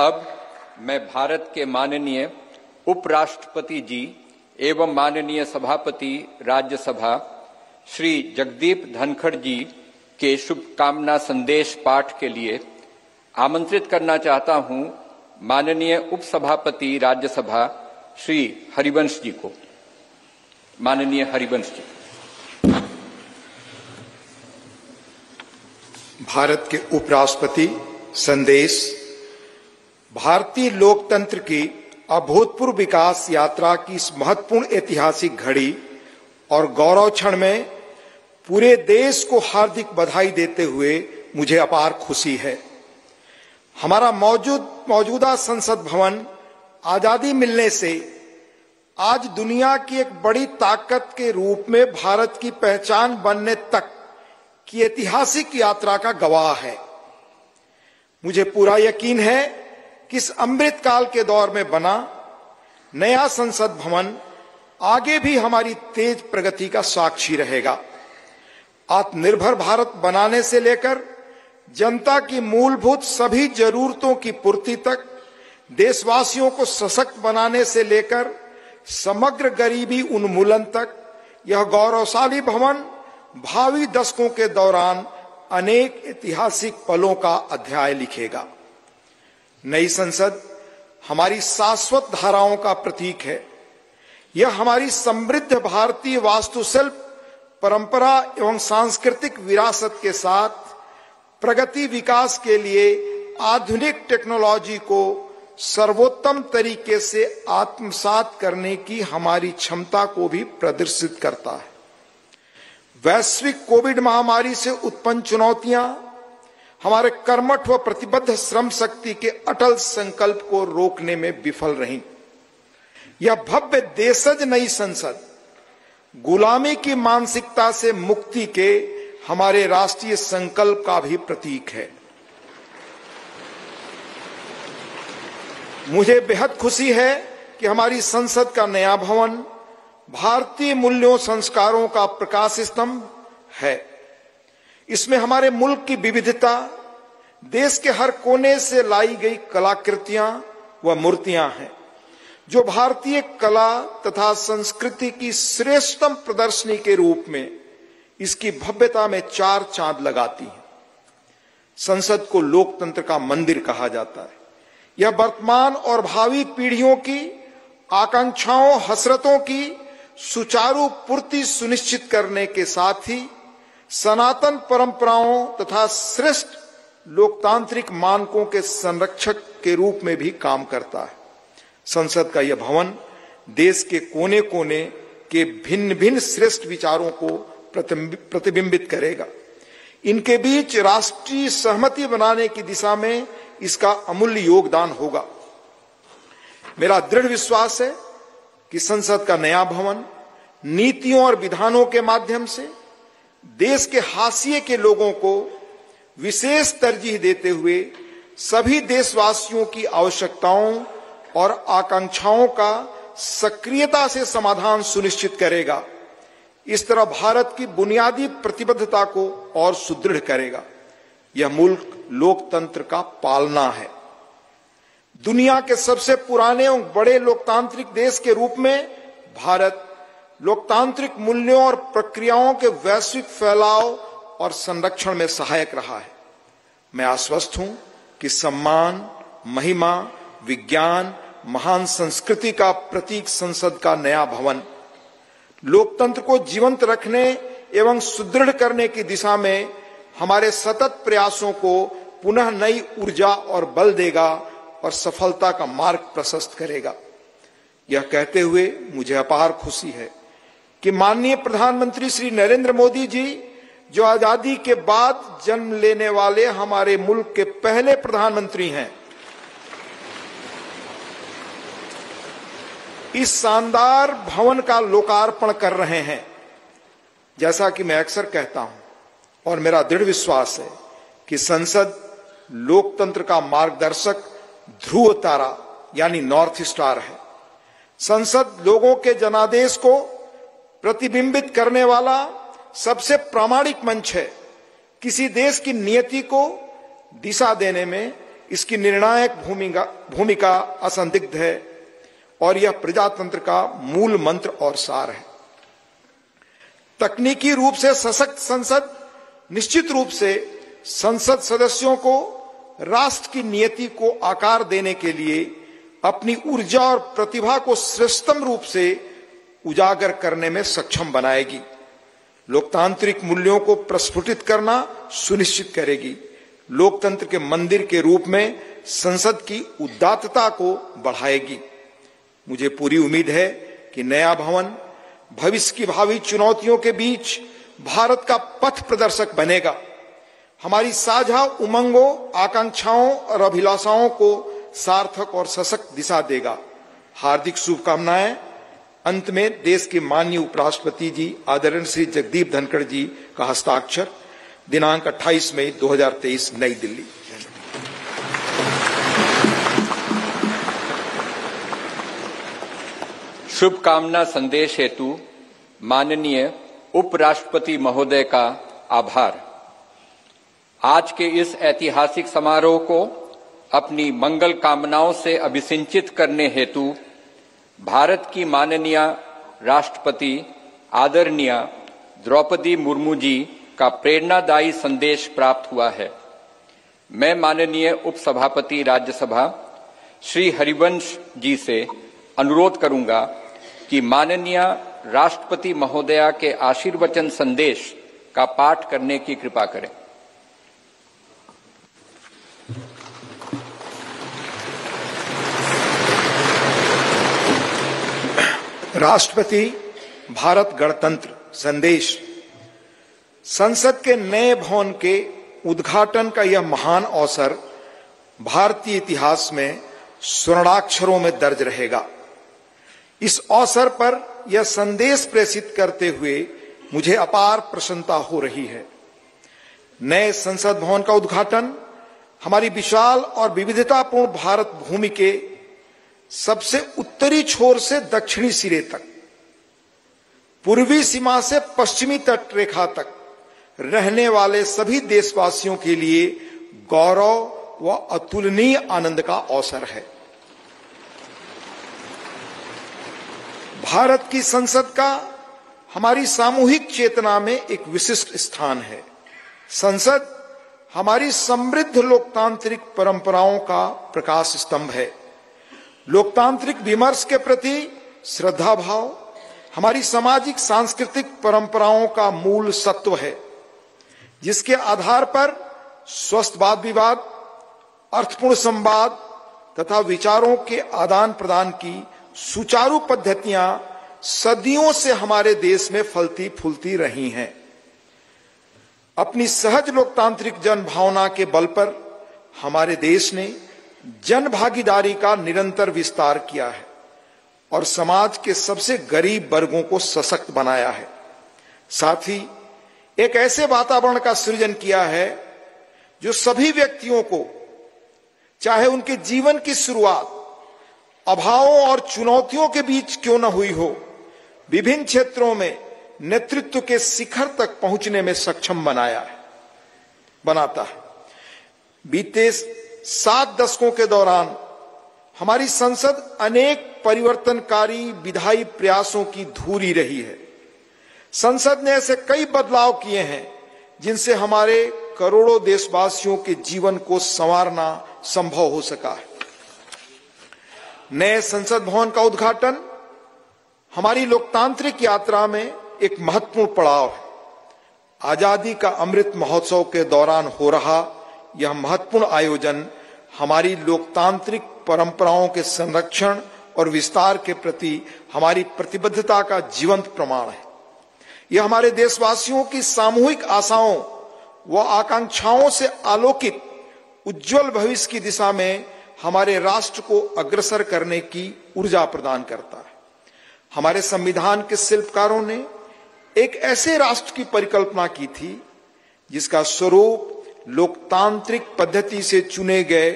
अब मैं भारत के माननीय उपराष्ट्रपति जी एवं माननीय सभापति राज्यसभा श्री जगदीप धनखड़ जी के शुभकामना संदेश पाठ के लिए आमंत्रित करना चाहता हूं माननीय उपसभापति राज्यसभा श्री हरिवंश जी को। माननीय हरिवंश जी। भारत के उपराष्ट्रपति संदेश। भारतीय लोकतंत्र की अभूतपूर्व विकास यात्रा की इस महत्वपूर्ण ऐतिहासिक घड़ी और गौरव क्षण में पूरे देश को हार्दिक बधाई देते हुए मुझे अपार खुशी है। हमारा मौजूदा संसद भवन आजादी मिलने से आज दुनिया की एक बड़ी ताकत के रूप में भारत की पहचान बनने तक की ऐतिहासिक यात्रा का गवाह है। मुझे पूरा यकीन है कि इस अमृत काल के दौर में बना नया संसद भवन आगे भी हमारी तेज प्रगति का साक्षी रहेगा। आत्मनिर्भर भारत बनाने से लेकर जनता की मूलभूत सभी जरूरतों की पूर्ति तक, देशवासियों को सशक्त बनाने से लेकर समग्र गरीबी उन्मूलन तक, यह गौरवशाली भवन भावी दशकों के दौरान अनेक ऐतिहासिक पलों का अध्याय लिखेगा। नई संसद हमारी शाश्वत धाराओं का प्रतीक है। यह हमारी समृद्ध भारतीय वास्तुशिल्प, परंपरा एवं सांस्कृतिक विरासत के साथ प्रगति विकास के लिए आधुनिक टेक्नोलॉजी को सर्वोत्तम तरीके से आत्मसात करने की हमारी क्षमता को भी प्रदर्शित करता है। वैश्विक कोविड महामारी से उत्पन्न चुनौतियां हमारे कर्मठ व प्रतिबद्ध श्रम शक्ति के अटल संकल्प को रोकने में विफल रहीं। यह भव्य देशज नई संसद गुलामी की मानसिकता से मुक्ति के हमारे राष्ट्रीय संकल्प का भी प्रतीक है। मुझे बेहद खुशी है कि हमारी संसद का नया भवन भारतीय मूल्यों संस्कारों का प्रकाश स्तंभ है। इसमें हमारे मुल्क की विविधता, देश के हर कोने से लाई गई कलाकृतियां व मूर्तियां हैं, जो भारतीय कला तथा संस्कृति की श्रेष्ठतम प्रदर्शनी के रूप में इसकी भव्यता में चार चांद लगाती हैं। संसद को लोकतंत्र का मंदिर कहा जाता है। यह वर्तमान और भावी पीढ़ियों की आकांक्षाओं, हसरतों की सुचारू पूर्ति सुनिश्चित करने के साथ ही सनातन परंपराओं तथा श्रेष्ठ लोकतांत्रिक मानकों के संरक्षक के रूप में भी काम करता है। संसद का यह भवन देश के कोने कोने के भिन्न भिन्न श्रेष्ठ विचारों को प्रतिबिंबित करेगा। इनके बीच राष्ट्रीय सहमति बनाने की दिशा में इसका अमूल्य योगदान होगा। मेरा दृढ़ विश्वास है कि संसद का नया भवन नीतियों और विधानों के माध्यम से देश के हाशिए के लोगों को विशेष तरजीह देते हुए सभी देशवासियों की आवश्यकताओं और आकांक्षाओं का सक्रियता से समाधान सुनिश्चित करेगा। इस तरह भारत की बुनियादी प्रतिबद्धता को और सुदृढ़ करेगा। यह मुल्क लोकतंत्र का पालना है। दुनिया के सबसे पुराने और बड़े लोकतांत्रिक देश के रूप में भारत लोकतांत्रिक मूल्यों और प्रक्रियाओं के वैश्विक फैलाव और संरक्षण में सहायक रहा है। मैं आश्वस्त हूं कि सम्मान, महिमा, विज्ञान, महान संस्कृति का प्रतीक संसद का नया भवन लोकतंत्र को जीवंत रखने एवं सुदृढ़ करने की दिशा में हमारे सतत प्रयासों को पुनः नई ऊर्जा और बल देगा और सफलता का मार्ग प्रशस्त करेगा। यह कहते हुए मुझे अपार खुशी है कि माननीय प्रधानमंत्री श्री नरेंद्र मोदी जी, जो आजादी के बाद जन्म लेने वाले हमारे मुल्क के पहले प्रधानमंत्री हैं, इस शानदार भवन का लोकार्पण कर रहे हैं। जैसा कि मैं अक्सर कहता हूं और मेरा दृढ़ विश्वास है कि संसद लोकतंत्र का मार्गदर्शक ध्रुव तारा यानी नॉर्थ स्टार है। संसद लोगों के जनादेश को प्रतिबिंबित करने वाला सबसे प्रामाणिक मंच है। किसी देश की नियति को दिशा देने में इसकी निर्णायक भूमिका असंदिग्ध है और यह प्रजातंत्र का मूल मंत्र और सार है। तकनीकी रूप से सशक्त संसद निश्चित रूप से संसद सदस्यों को राष्ट्र की नियति को आकार देने के लिए अपनी ऊर्जा और प्रतिभा को श्रेष्ठतम रूप से उजागर करने में सक्षम बनाएगी, लोकतांत्रिक मूल्यों को प्रस्फुटित करना सुनिश्चित करेगी, लोकतंत्र के मंदिर के रूप में संसद की उदात्तता को बढ़ाएगी। मुझे पूरी उम्मीद है कि नया भवन भविष्य की भावी चुनौतियों के बीच भारत का पथ प्रदर्शक बनेगा, हमारी साझा उमंगों, आकांक्षाओं और अभिलाषाओं को सार्थक और सशक्त दिशा देगा। हार्दिक शुभकामनाएं। अंत में देश के माननीय उपराष्ट्रपति जी आदरणीय श्री जगदीप धनखड़ जी का हस्ताक्षर, दिनांक 28 मई 2023, नई दिल्ली। शुभकामना संदेश हेतु माननीय उपराष्ट्रपति महोदय का आभार। आज के इस ऐतिहासिक समारोह को अपनी मंगल कामनाओं से अभिसिंचित करने हेतु भारत की माननीय राष्ट्रपति आदरणीय द्रौपदी मुर्मू जी का प्रेरणादायी संदेश प्राप्त हुआ है। मैं माननीय उपसभापति राज्यसभा श्री हरिवंश जी से अनुरोध करूंगा कि माननीय राष्ट्रपति महोदया के आशीर्वचन संदेश का पाठ करने की कृपा करें। राष्ट्रपति भारत गणतंत्र संदेश। संसद के नए भवन के उद्घाटन का यह महान अवसर भारतीय इतिहास में स्वर्णाक्षरों में दर्ज रहेगा। इस अवसर पर यह संदेश प्रेषित करते हुए मुझे अपार प्रसन्नता हो रही है। नए संसद भवन का उद्घाटन हमारी विशाल और विविधतापूर्ण भारत भूमि के सबसे उत्तरी छोर से दक्षिणी सिरे तक, पूर्वी सीमा से पश्चिमी तट रेखा तक रहने वाले सभी देशवासियों के लिए गौरव व अतुलनीय आनंद का अवसर है। भारत की संसद का हमारी सामूहिक चेतना में एक विशिष्ट स्थान है। संसद हमारी समृद्ध लोकतांत्रिक परंपराओं का प्रकाश स्तंभ है। लोकतांत्रिक विमर्श के प्रति श्रद्धा भाव हमारी सामाजिक सांस्कृतिक परंपराओं का मूल सत्व है, जिसके आधार पर स्वस्थ वाद विवाद, अर्थपूर्ण संवाद तथा विचारों के आदान प्रदान की सुचारू पद्धतियां सदियों से हमारे देश में फलती फूलती रही हैं। अपनी सहज लोकतांत्रिक जन भावना के बल पर हमारे देश ने जन भागीदारी का निरंतर विस्तार किया है और समाज के सबसे गरीब वर्गों को सशक्त बनाया है। साथ ही एक ऐसे वातावरण का सृजन किया है जो सभी व्यक्तियों को, चाहे उनके जीवन की शुरुआत अभावों और चुनौतियों के बीच क्यों न हुई हो, विभिन्न क्षेत्रों में नेतृत्व के शिखर तक पहुंचने में सक्षम बनाता है। बीते 7 दशकों के दौरान हमारी संसद अनेक परिवर्तनकारी विधायी प्रयासों की धूरी रही है। संसद ने ऐसे कई बदलाव किए हैं जिनसे हमारे करोड़ों देशवासियों के जीवन को संवारना संभव हो सका है। नए संसद भवन का उद्घाटन हमारी लोकतांत्रिक यात्रा में एक महत्वपूर्ण पड़ाव है। आजादी का अमृत महोत्सव के दौरान हो रहा यह महत्वपूर्ण आयोजन हमारी लोकतांत्रिक परंपराओं के संरक्षण और विस्तार के प्रति हमारी प्रतिबद्धता का जीवंत प्रमाण है। यह हमारे देशवासियों की सामूहिक आशाओं व आकांक्षाओं से आलोकित उज्जवल भविष्य की दिशा में हमारे राष्ट्र को अग्रसर करने की ऊर्जा प्रदान करता है। हमारे संविधान के शिल्पकारों ने एक ऐसे राष्ट्र की परिकल्पना की थी जिसका स्वरूप लोकतांत्रिक पद्धति से चुने गए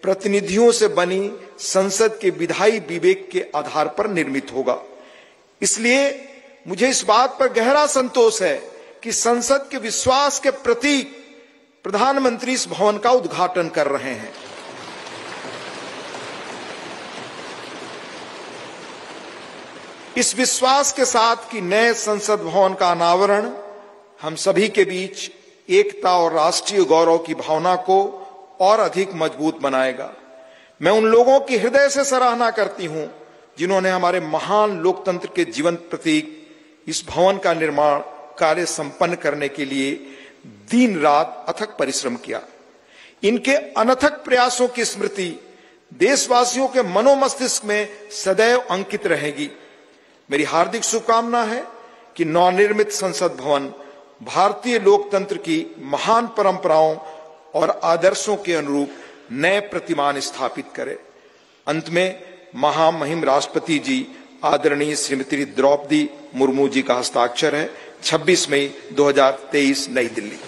प्रतिनिधियों से बनी संसद के विधायी विवेक के आधार पर निर्मित होगा। इसलिए मुझे इस बात पर गहरा संतोष है कि संसद के विश्वास के प्रतीक प्रधानमंत्री इस भवन का उद्घाटन कर रहे हैं। इस विश्वास के साथ कि नए संसद भवन का अनावरण हम सभी के बीच एकता और राष्ट्रीय गौरव की भावना को और अधिक मजबूत बनाएगा। मैं उन लोगों की हृदय से सराहना करती हूं जिन्होंने हमारे महान लोकतंत्र के जीवंत प्रतीक इस भवन का निर्माण कार्य संपन्न करने के लिए दिन रात अथक परिश्रम किया। इनके अनथक प्रयासों की स्मृति देशवासियों के मनोमस्तिष्क में सदैव अंकित रहेगी। मेरी हार्दिक शुभकामना है कि नवनिर्मित संसद भवन भारतीय लोकतंत्र की महान परंपराओं और आदर्शों के अनुरूप नए प्रतिमान स्थापित करे। अंत में महामहिम राष्ट्रपति जी आदरणीय श्रीमती द्रौपदी मुर्मू जी का हस्ताक्षर है। 26 मई 2023 नई दिल्ली।